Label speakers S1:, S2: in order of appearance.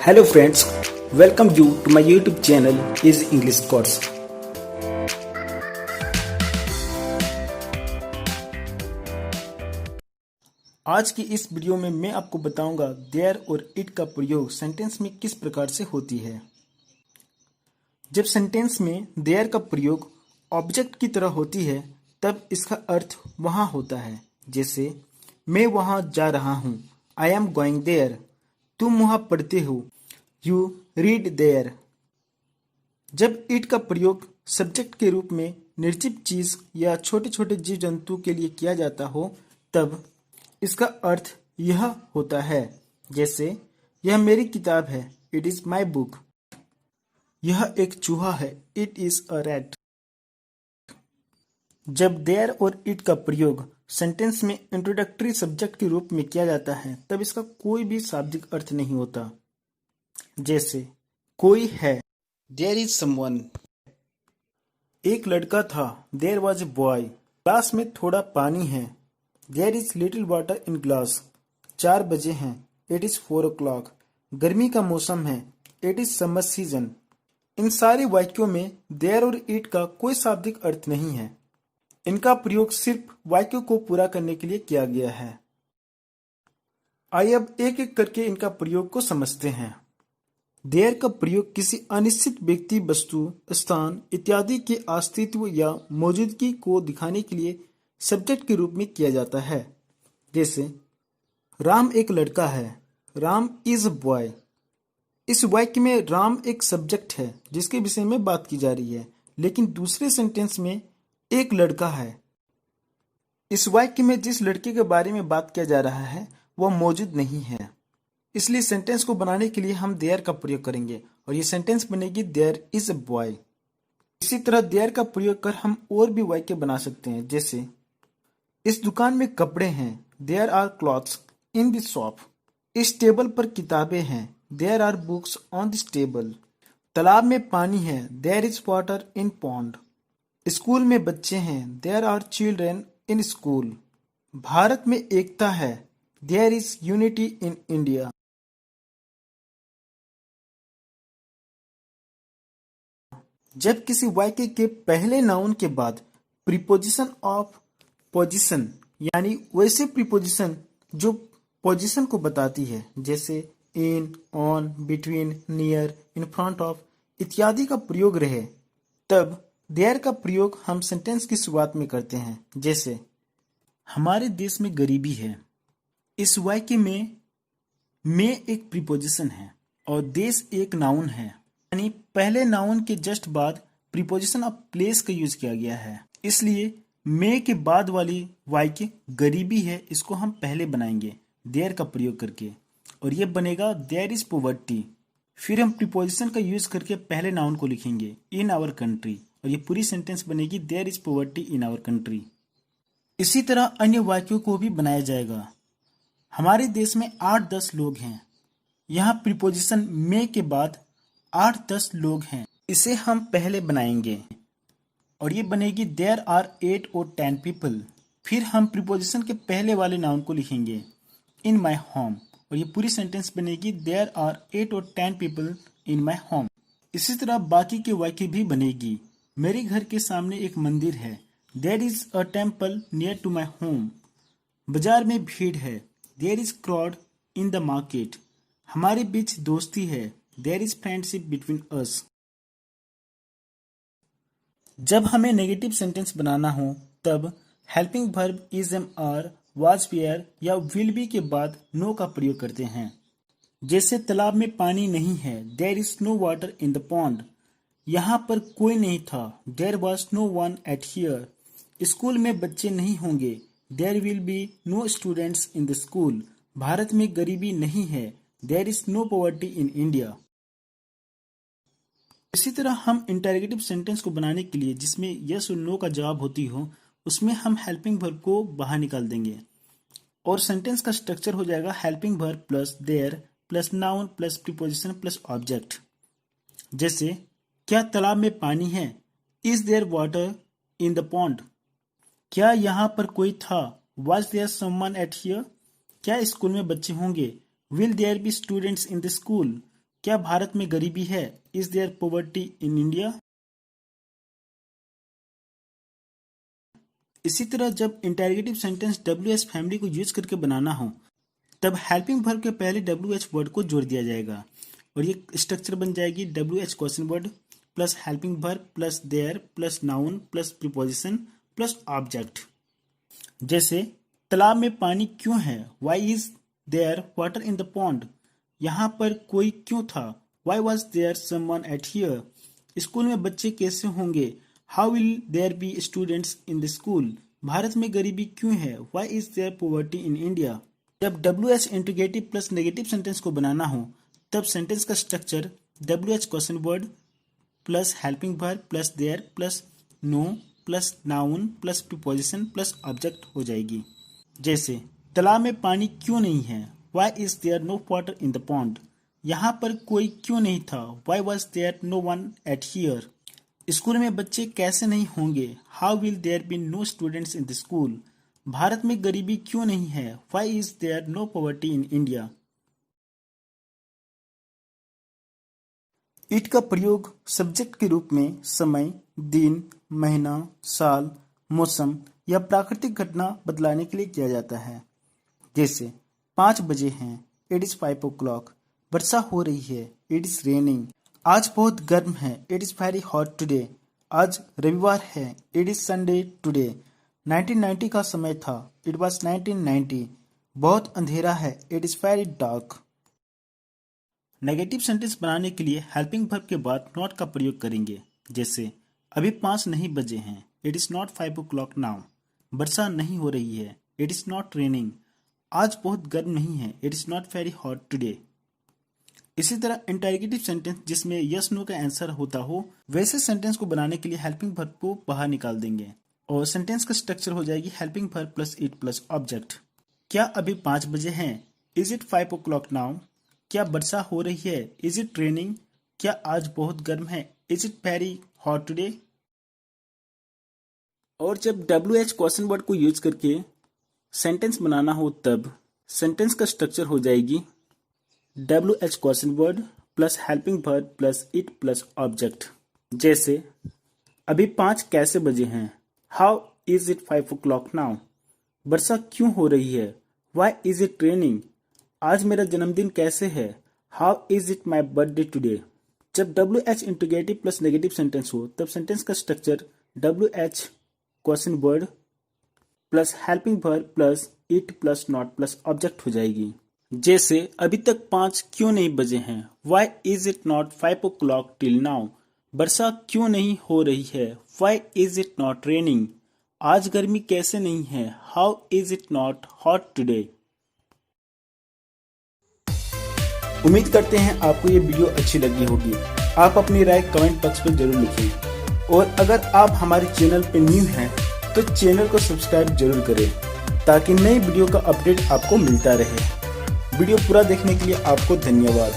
S1: Hello friends, welcome you to my YouTube channel is English Course. आज की इस video में मैं आपको बताऊंगा देयर और इट का प्रयोग सेंटेंस में किस प्रकार से होती है। जब सेंटेंस में देयर का प्रयोग ऑब्जेक्ट की तरह होती है तब इसका अर्थ वहां होता है। जैसे मैं वहां जा रहा हूं, आई एम गोइंग देयर। तुम वहां पढ़ते हो, यू रीड देयर। जब इट का प्रयोग सब्जेक्ट के रूप में निर्जीव चीज या छोटे छोटे जीव जंतु के लिए किया जाता हो तब इसका अर्थ यह होता है। जैसे यह मेरी किताब है, इट इज माई बुक। यह एक चूहा है, इट इज अ रैट। जब देयर और इट का प्रयोग सेंटेंस में इंट्रोडक्टरी सब्जेक्ट के रूप में किया जाता है तब इसका कोई भी शाब्दिक अर्थ नहीं होता। जैसे कोई है, देयर इज समवन। एक लड़का था, there was a boy. Glass में थोड़ा पानी है, there is little water in glass. 4 बजे हैं, इट इज 4 o'clock। गर्मी का मौसम है, इट इज समर सीजन। इन सारे वाक्यों में देयर और इट का कोई शाब्दिक अर्थ नहीं है। इनका प्रयोग सिर्फ वाक्यों को पूरा करने के लिए किया गया है। आइए अब एक एक करके इनका प्रयोग को समझते हैं। देयर का प्रयोग किसी अनिश्चित व्यक्ति, वस्तु, स्थान इत्यादि के अस्तित्व या मौजूदगी को दिखाने के लिए सब्जेक्ट के रूप में किया जाता है। जैसे राम एक लड़का है, राम इज अ बॉय। इस वाक्य में राम एक सब्जेक्ट है जिसके विषय में बात की जा रही है, लेकिन दूसरे सेंटेंस में एक लड़का है। इस वाक्य में जिस लड़के के बारे में बात किया जा रहा है वह मौजूद नहीं है, इसलिए सेंटेंस को बनाने के लिए हम देयर का प्रयोग करेंगे और ये सेंटेंस बनेगी देयर इज अ बॉय। इसी तरह देयर का प्रयोग कर हम और भी वाक्य बना सकते हैं। जैसे इस दुकान में कपड़े हैं, there are clothes in this shop. इस टेबल पर किताबें हैं, there are books on this table. तालाब में पानी है, there is water in pond. School में बच्चे हैं, there are children in school. Bharat में एकता है, there is unity in India. जब किसी वाक्य के पहले नाउन के बाद प्रीपोजिशन ऑफ पोजीशन यानी वैसे प्रीपोजिशन जो पोजीशन को बताती है, जैसे in, on, between, near, in front of इत्यादि का प्रयोग रहे, तब देयर का प्रयोग हम सेंटेंस की शुरुआत में करते हैं। जैसे हमारे देश में गरीबी है। इस वाक्य में एक प्रीपोजिशन है और देश एक नाउन है, यानी पहले नाउन के जस्ट बाद प्रीपोजिशन ऑफ प्लेस का यूज किया गया है। इसलिए में के बाद वाली वाक्य गरीबी है, इसको हम पहले बनाएंगे देयर का प्रयोग करके और ये बनेगा देयर इज पॉवर्टी। फिर हम प्रीपोजिशन का यूज करके पहले नाउन को लिखेंगे इन आवर कंट्री और ये पूरी सेंटेंस बनेगी there is poverty in our country. इसी तरह अन्य वाक्यों को भी बनाया जाएगा। हमारे देश में 8-10 लोग हैं। यहाँ प्रीपोजिशन में के बाद 8-10 लोग हैं, इसे हम पहले बनाएंगे और ये बनेगी देयर आर 8 or 10 पीपल। फिर हम प्रीपोजिशन के पहले वाले नाउन को लिखेंगे इन माई होम और ये पूरी सेंटेंस बनेगी there are 8 or 10 people in my home. इसी तरह बाकी के वाक्य भी बनेगी। मेरे घर के सामने एक मंदिर है, there is a temple near to my home. बाजार में भीड़ है, there is crowd in the market. हमारे बीच दोस्ती है, there is friendship between us. जब हमें नेगेटिव सेंटेंस बनाना हो तब helping verb is, am, are, was, were या विल बी के बाद नो का प्रयोग करते हैं। जैसे तालाब में पानी नहीं है, there is no water in the pond. यहाँ पर कोई नहीं था, there was no one at here. School में बच्चे नहीं होंगे, there will be no students in the school. Bharat में गरीबी नहीं है, there is no poverty in India. इसी तरह हम इंटरोगेटिव सेंटेंस को बनाने के लिए जिसमें यस और नो का जवाब होती हो उसमें हम हेल्पिंग वर्ब को बाहर निकाल देंगे और सेंटेंस का स्ट्रक्चर हो जाएगा helping verb plus there plus noun plus preposition plus object. जैसे क्या तालाब में पानी है, is there water in the pond. क्या यहाँ पर कोई था, was there someone at here. क्या स्कूल में बच्चे होंगे, will there be students in the school. क्या भारत में गरीबी है? Is there poverty in India? इसी तरह जब इंटेरोगेटिव सेंटेंस WH फैमिली को यूज करके बनाना हो तब हेल्पिंग वर्ब के पहले WH वर्ड को जोड़ दिया जाएगा और ये स्ट्रक्चर बन जाएगी WH question word plus helping verb plus there plus noun plus preposition plus object. जैसे तालाब में पानी क्यों है? Why is there water in the pond? यहाँ पर कोई क्यों था? Why was there someone at here? School में बच्चे कैसे होंगे? How will there be students in the school? Bharat में गरीबी क्यों है? Why is there poverty in India? जब WH integrative plus negative sentence को बनाना हो तब सेंटेंस का structure WH question word plus helping verb plus there plus no plus noun plus preposition plus object हो जाएगी। जैसे तालाब में पानी क्यों नहीं है? Why is there no water in the pond? यहाँ पर कोई क्यों नहीं था? Why was there no one at here? School में बच्चे कैसे नहीं होंगे? How will there be no students in the school? Bharat में गरीबी क्यों नहीं है? Why is there no poverty in India? It का प्रयोग सब्जेक्ट के रूप में समय, दिन, महीना, साल, मौसम या प्राकृतिक घटना बतलाने के लिए किया जाता है। जैसे 5 बजे हैं, इट इज 5 o'clock। वर्षा हो रही है, इट इज रेनिंग। आज बहुत गर्म है, it is very hot today. आज रविवार है, इट इज संडे टुडे। 1990 का समय था, इट वॉज 1990। बहुत अंधेरा है, it is very dark. Negative sentence बनाने के लिए हेल्पिंग वर्ब के बाद नॉट का प्रयोग करेंगे। जैसे अभी 5 नहीं बजे हैं, it is not 5 o'clock now. वर्षा नहीं हो रही है, इट इज नॉट रेनिंग। आज बहुत गर्म नहीं है, it is not very hot today. इसी तरह इंटेरोगेटिव सेंटेंस जिसमें यस नो का आंसर होता हो वैसे सेंटेंस को बनाने के लिए हेल्पिंग वर्ब को बाहर निकाल देंगे और सेंटेंस का स्ट्रक्चर हो जाएगी helping verb plus it plus object. क्या अभी 5 बजे हैं? Is it 5 o'clock now? क्या वर्षा हो रही है? Is it raining? क्या आज बहुत गर्म है? Is it very hot today? और जब WH क्वेश्चन वर्ड को यूज करके सेंटेंस बनाना हो तब सेंटेंस का स्ट्रक्चर हो जाएगी WH question word plus helping verb plus it plus object. जैसे अभी 5 कैसे बजे हैं? How is it 5 o'clock now? वर्षा क्यों हो रही है? Why is it raining? आज मेरा जन्मदिन कैसे है? How is it my birthday today? जब WH integrative plus negative sentence हो तब सेंटेंस का structure WH question word plus helping verb plus it plus not plus object हो जाएगी। जैसे अभी तक 5 क्यों नहीं बजे हैं? Why is it not 5 o'clock till now? वर्षा क्यों नहीं हो रही है? Why is it not raining? आज गर्मी कैसे नहीं है? How is it not hot today? उम्मीद करते हैं आपको ये वीडियो अच्छी लगी होगी। आप अपनी राय कमेंट बॉक्स में जरूर लिखें और अगर आप हमारे चैनल पे न्यू हैं तो चैनल को सब्सक्राइब जरूर करें ताकि नई वीडियो का अपडेट आपको मिलता रहे। वीडियो पूरा देखने के लिए आपको धन्यवाद।